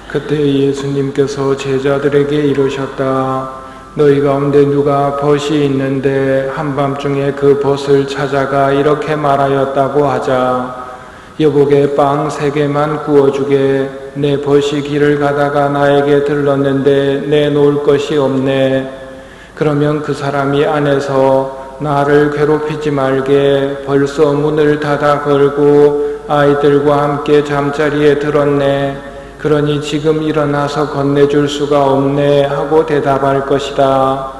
그때 예수님께서 제자들에게 이르셨다. 너희 가운데 누가 벗이 있는데 한밤중에 그 벗을 찾아가 이렇게 말하였다고 하자. 여보게 빵 3개만 구워주게. 내 벗이 길을 가다가 나에게 들렀는데 내놓을 것이 없네. 그러면 그 사람이 안에서 나를 괴롭히지 말게 벌써 문을 닫아 걸고 아이들과 함께 잠자리에 들었네. 그러니 지금 일어나서 건네줄 수가 없네 하고 대답할 것이다.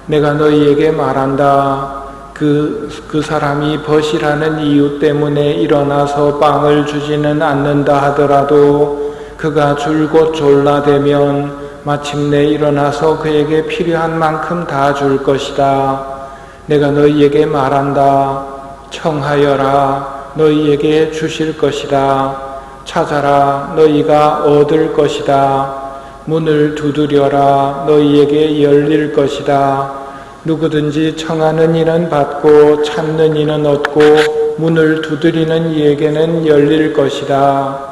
내가 너희에게 말한다. 그 사람이 벗이라는 이유 때문에 일어나서 빵을 주지는 않는다 하더라도 그가 줄곧 졸라대면 마침내 일어나서 그에게 필요한 만큼 다 줄 것이다. 내가 너희에게 말한다. 청하여라. 너희에게 주실 것이다. 찾아라. 너희가 얻을 것이다. 문을 두드려라. 너희에게 열릴 것이다. 누구든지 청하는 이는 받고 찾는 이는 얻고 문을 두드리는 이에게는 열릴 것이다.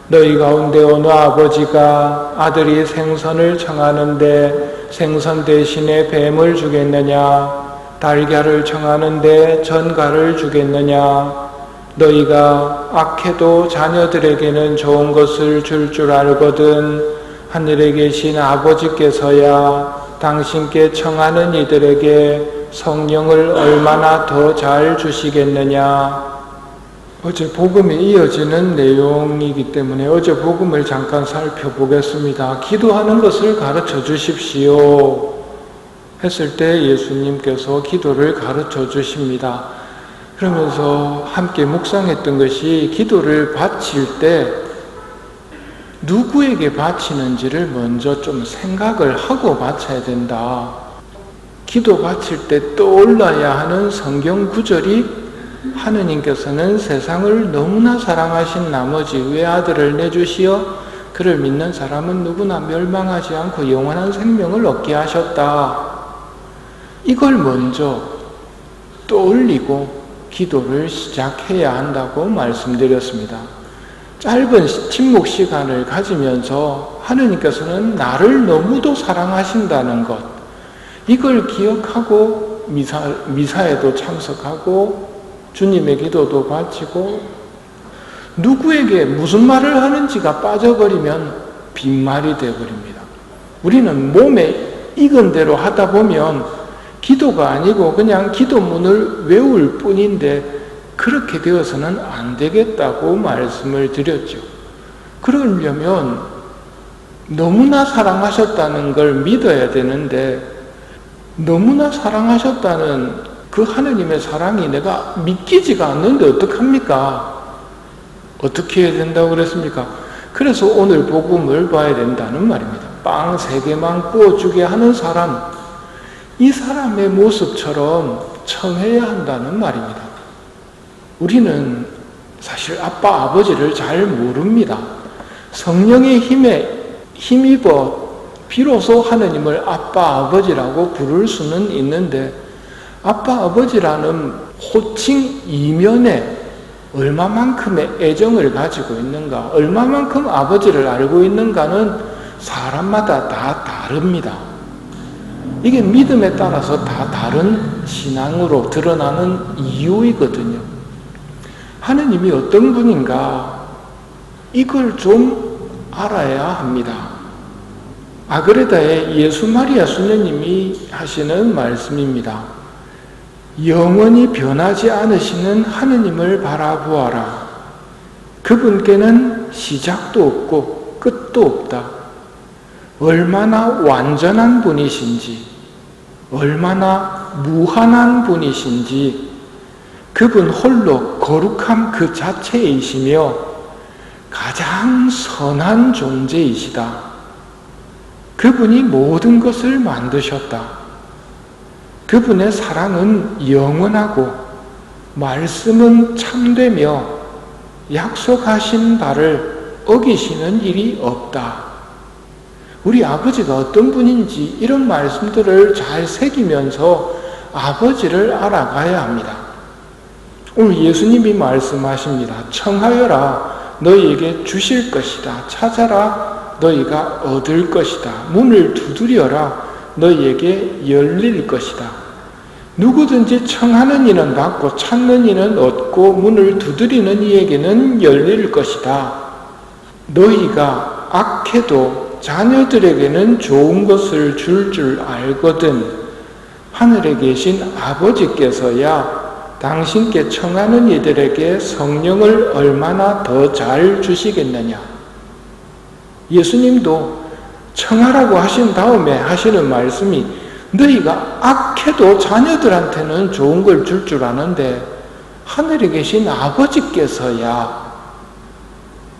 너희 가운데 어느 아버지가 아들이 생선을 청하는데 생선 대신에 뱀을 주겠느냐? 달걀을 청하는데 전갈을 주겠느냐? 너희가 악해도 자녀들에게는 좋은 것을 줄 줄 알거든 하늘에 계신 아버지께서야 당신께 청하는 이들에게 성령을 얼마나 더 잘 주시겠느냐. 어제 복음에 이어지는 내용이기 때문에 어제 복음을 잠깐 살펴보겠습니다. 기도하는 것을 가르쳐 주십시오 했을 때 예수님께서 기도를 가르쳐 주십니다. 그러면서 함께 묵상했던 것이 기도를 바칠 때 누구에게 바치는지를 먼저 좀 생각을 하고 바쳐야 된다. 기도 바칠 때 떠올라야 하는 성경 구절이 하느님께서는 세상을 너무나 사랑하신 나머지 외아들을 내주시어 그를 믿는 사람은 누구나 멸망하지 않고 영원한 생명을 얻게 하셨다. 이걸 먼저 떠올리고 기도를 시작해야 한다고 말씀드렸습니다. 짧은 침묵 시간을 가지면서 하느님께서는 나를 너무도 사랑하신다는 것, 이걸 기억하고 미사에도 참석하고 주님의 기도도 바치고 누구에게 무슨 말을 하는지가 빠져버리면 빈말이 되어버립니다. 우리는 몸에 익은 대로 하다 보면 기도가 아니고 그냥 기도문을 외울 뿐인데 그렇게 되어서는 안 되겠다고 말씀을 드렸죠. 그러려면 너무나 사랑하셨다는 걸 믿어야 되는데 너무나 사랑하셨다는 그 하느님의 사랑이 내가 믿기지가 않는데 어떡합니까? 어떻게 해야 된다고 그랬습니까? 그래서 오늘 복음을 봐야 된다는 말입니다. 빵 3개만 구워주게 하는 사람, 이 사람의 모습처럼 청해야 한다는 말입니다. 우리는 사실 아빠, 아버지를 잘 모릅니다. 성령의 힘에 힘입어 비로소 하느님을 아빠, 아버지라고 부를 수는 있는데 아빠, 아버지라는 호칭 이면에 얼마만큼의 애정을 가지고 있는가, 얼마만큼 아버지를 알고 있는가는 사람마다 다 다릅니다. 이게 믿음에 따라서 다 다른 신앙으로 드러나는 이유이거든요. 하느님이 어떤 분인가 이걸 좀 알아야 합니다. 아그레다의 예수 마리아 수녀님이 하시는 말씀입니다. 영원히 변하지 않으시는 하느님을 바라보아라. 그분께는 시작도 없고 끝도 없다. 얼마나 완전한 분이신지, 얼마나 무한한 분이신지, 그분 홀로 거룩함 그 자체이시며 가장 선한 존재이시다. 그분이 모든 것을 만드셨다. 그분의 사랑은 영원하고 말씀은 참되며 약속하신 바를 어기시는 일이 없다. 우리 아버지가 어떤 분인지 이런 말씀들을 잘 새기면서 아버지를 알아가야 합니다. 오늘 예수님이 말씀하십니다. 청하여라. 너희에게 주실 것이다. 찾아라. 너희가 얻을 것이다. 문을 두드려라. 너희에게 열릴 것이다. 누구든지 청하는 이는 받고 찾는 이는 얻고 문을 두드리는 이에게는 열릴 것이다. 너희가 악해도 자녀들에게는 좋은 것을 줄 알거든 하늘에 계신 아버지께서야 당신께 청하는 이들에게 성령을 얼마나 더 잘 주시겠느냐. 예수님도 청하라고 하신 다음에 하시는 말씀이 너희가 악해도 자녀들한테는 좋은 걸 줄 아는데 하늘에 계신 아버지께서야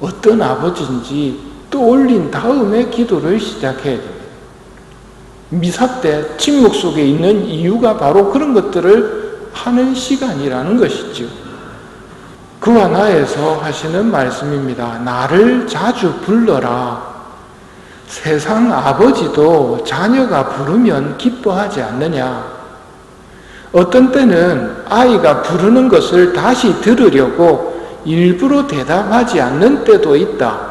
어떤 아버지인지 떠올린 다음에 기도를 시작해야 됩니다. 미사 때 침묵 속에 있는 이유가 바로 그런 것들을 하는 시간이라는 것이죠. 그와 나에서 하시는 말씀입니다. 나를 자주 불러라. 세상 아버지도 자녀가 부르면 기뻐하지 않느냐. 어떤 때는 아이가 부르는 것을 다시 들으려고 일부러 대답하지 않는 때도 있다.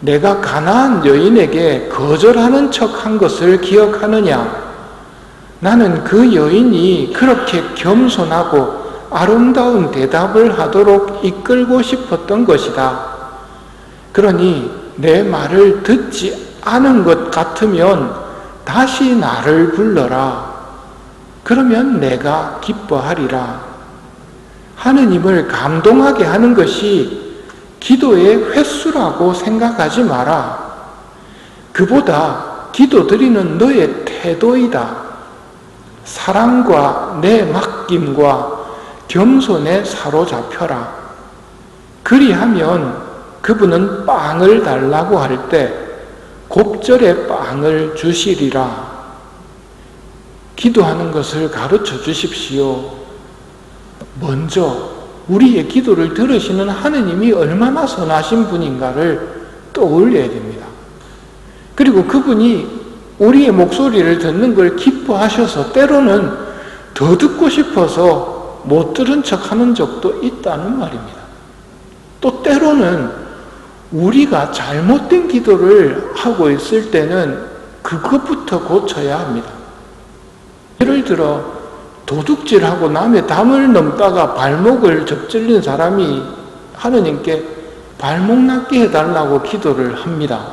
내가 가나안 여인에게 거절하는 척한 것을 기억하느냐? 나는 그 여인이 그렇게 겸손하고 아름다운 대답을 하도록 이끌고 싶었던 것이다. 그러니 내 말을 듣지 않은 것 같으면 다시 나를 불러라. 그러면 내가 기뻐하리라. 하느님을 감동하게 하는 것이 기도의 횟수라고 생각하지 마라. 그보다 기도드리는 너의 태도이다. 사랑과 내 맡김과 겸손에 사로잡혀라. 그리하면 그분은 빵을 달라고 할 때 곱절의 빵을 주시리라. 기도하는 것을 가르쳐 주십시오. 먼저 우리의 기도를 들으시는 하느님이 얼마나 선하신 분인가를 떠올려야 됩니다. 그리고 그분이 우리의 목소리를 듣는 걸 기뻐하셔서 때로는 더 듣고 싶어서 못 들은 척하는 적도 있다는 말입니다. 또 때로는 우리가 잘못된 기도를 하고 있을 때는 그것부터 고쳐야 합니다. 예를 들어 도둑질하고 남의 담을 넘다가 발목을 접질린 사람이 하느님께 발목 낫게 해달라고 기도를 합니다.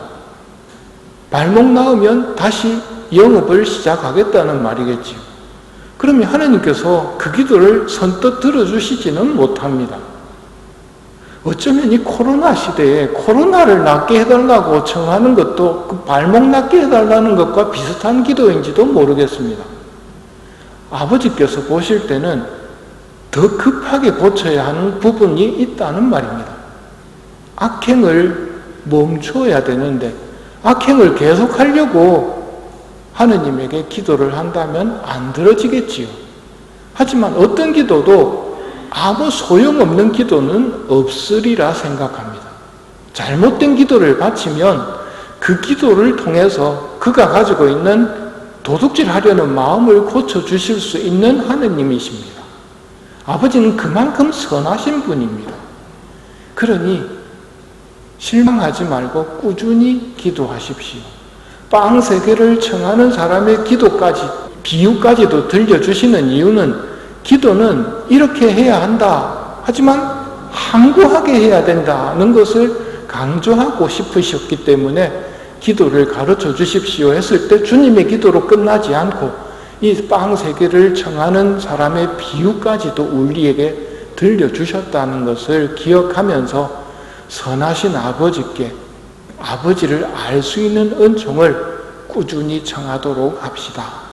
발목 나으면 다시 영업을 시작하겠다는 말이겠지요. 그러면 하느님께서 그 기도를 선뜻 들어주시지는 못합니다. 어쩌면 이 코로나 시대에 코로나를 낫게 해달라고 청하는 것도 그 발목 낫게 해달라는 것과 비슷한 기도인지도 모르겠습니다. 아버지께서 보실 때는 더 급하게 고쳐야 하는 부분이 있다는 말입니다. 악행을 멈춰야 되는데 악행을 계속하려고 하느님에게 기도를 한다면 안 들어지겠지요. 하지만 어떤 기도도 아무 소용없는 기도는 없으리라 생각합니다. 잘못된 기도를 바치면 그 기도를 통해서 그가 가지고 있는 도둑질하려는 마음을 고쳐주실 수 있는 하느님이십니다. 아버지는 그만큼 선하신 분입니다. 그러니 실망하지 말고 꾸준히 기도하십시오. 빵 3개를 청하는 사람의 기도까지, 비유까지도 들려주시는 이유는 기도는 이렇게 해야 한다. 하지만 항구하게 해야 된다는 것을 강조하고 싶으셨기 때문에 기도를 가르쳐 주십시오 했을 때 주님의 기도로 끝나지 않고 이 빵 3개를 청하는 사람의 비유까지도 우리에게 들려주셨다는 것을 기억하면서 선하신 아버지께 아버지를 알 수 있는 은총을 꾸준히 청하도록 합시다.